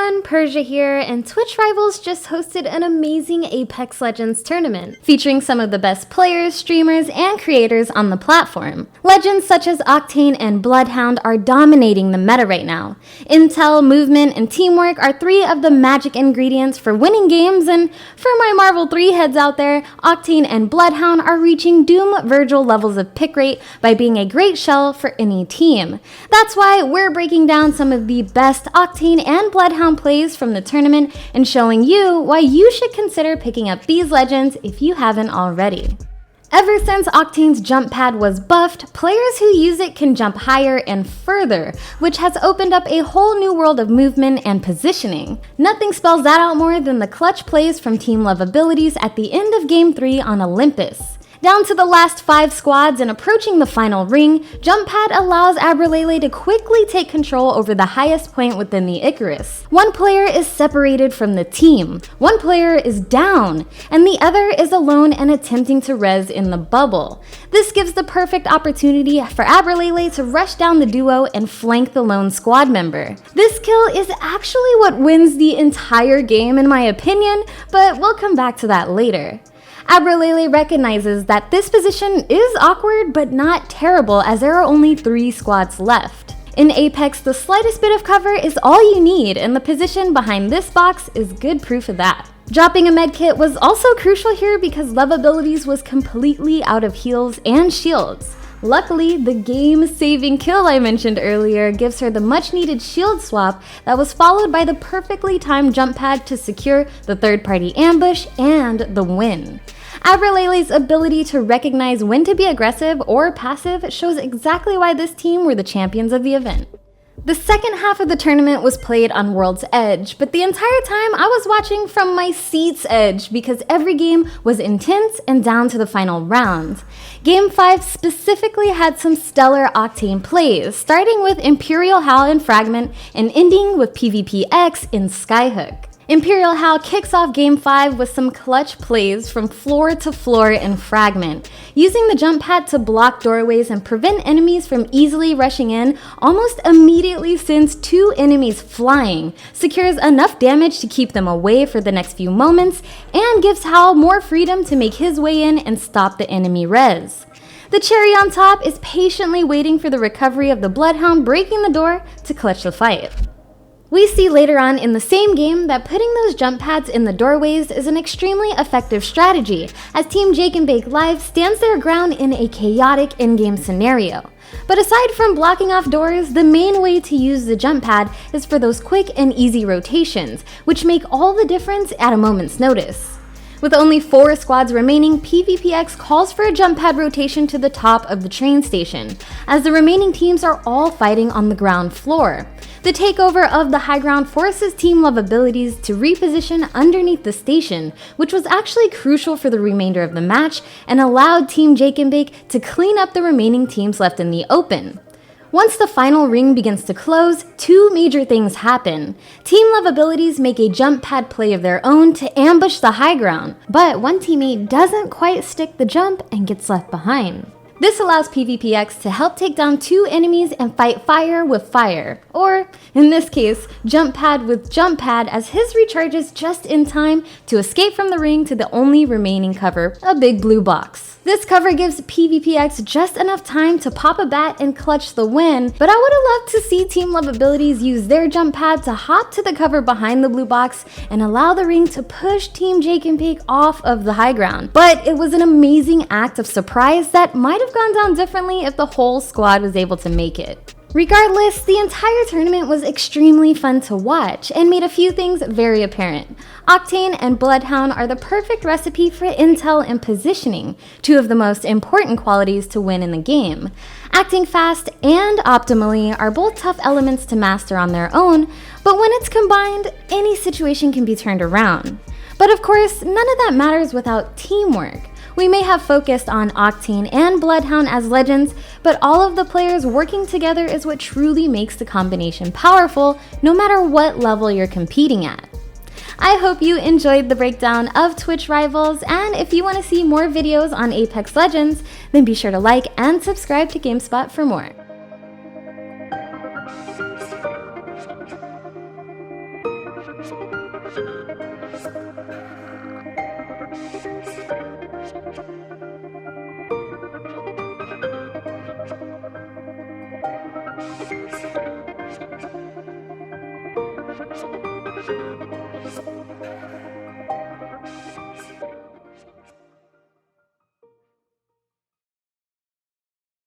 everyone, Persia here, and TwitchRivals just hosted an amazing Apex Legends tournament, featuring some of the best players, streamers, and creators on the platform. Legends such as Octane and Bloodhound are dominating the meta right now. Intel, movement, and teamwork are three of the magic ingredients for winning games, and for my Marvel 3 heads out there, Octane and Bloodhound are reaching Doom Virgil levels of pick rate by being a great shell for any team. That's why we're breaking down some of the best Octane and Bloodhound plays from the tournament and showing you why you should consider picking up these legends if you haven't already. Ever since Octane's jump pad was buffed, players who use it can jump higher and further, which has opened up a whole new world of movement and positioning. Nothing spells that out more than the clutch plays from Team Love abilities at the end of Game 3 on Olympus. Down to the last 5 squads and approaching the final ring, Jump Pad allows Albralelie to quickly take control over the highest point within the Icarus. One player is separated from the team, one player is down, and the other is alone and attempting to res in the bubble. This gives the perfect opportunity for Albralelie to rush down the duo and flank the lone squad member. This kill is actually what wins the entire game in my opinion, but we'll come back to that later. Albralelie recognizes that this position is awkward but not terrible as there are only 3 squads left. In Apex, the slightest bit of cover is all you need, and the position behind this box is good proof of that. Dropping a medkit was also crucial here because Love abilities was completely out of heals and shields. Luckily, the game-saving kill I mentioned earlier gives her the much-needed shield swap that was followed by the perfectly timed jump pad to secure the third-party ambush and the win. Albralelie's ability to recognize when to be aggressive or passive shows exactly why this team were the champions of the event. The second half of the tournament was played on World's Edge, but the entire time I was watching from my seat's edge because every game was intense and down to the final round. Game 5 specifically had some stellar Octane plays, starting with ImperialHal in Fragment and ending with PvPX in Skyhook. ImperialHal kicks off Game 5 with some clutch plays from floor to floor in Fragment, using the jump pad to block doorways and prevent enemies from easily rushing in. Almost immediately sends 2 enemies flying, secures enough damage to keep them away for the next few moments, and gives Hal more freedom to make his way in and stop the enemy res. The cherry on top is patiently waiting for the recovery of the Bloodhound breaking the door to clutch the fight. We see later on in the same game that putting those jump pads in the doorways is an extremely effective strategy, as Team Jake and Bake Live stands their ground in a chaotic in-game scenario. But aside from blocking off doors, the main way to use the jump pad is for those quick and easy rotations, which make all the difference at a moment's notice. With only 4 squads remaining, PvPX calls for a jump pad rotation to the top of the train station, as the remaining teams are all fighting on the ground floor. The takeover of the high ground forces Team Love abilities to reposition underneath the station, which was actually crucial for the remainder of the match and allowed Team Jake and Bake to clean up the remaining teams left in the open. Once the final ring begins to close, 2 major things happen. Team Love abilities make a jump pad play of their own to ambush the high ground, but one teammate doesn't quite stick the jump and gets left behind. This allows PvPX to help take down 2 enemies and fight fire with fire, or, in this case, jump pad with jump pad as his recharges just in time to escape from the ring to the only remaining cover, a big blue box. This cover gives PvPX just enough time to pop a bat and clutch the win, but I would have loved to see Team Love abilities use their jump pad to hop to the cover behind the blue box and allow the ring to push Team Jake and Bake off of the high ground. But it was an amazing act of surprise that might have gone down differently if the whole squad was able to make it. Regardless, the entire tournament was extremely fun to watch and made a few things very apparent. Octane and Bloodhound are the perfect recipe for intel and positioning, 2 of the most important qualities to win in the game. Acting fast and optimally are both tough elements to master on their own, but when it's combined, any situation can be turned around. But of course, none of that matters without teamwork. We may have focused on Octane and Bloodhound as legends, but all of the players working together is what truly makes the combination powerful, no matter what level you're competing at. I hope you enjoyed the breakdown of TwitchRivals, and if you want to see more videos on Apex Legends, then be sure to like and subscribe to GameSpot for more.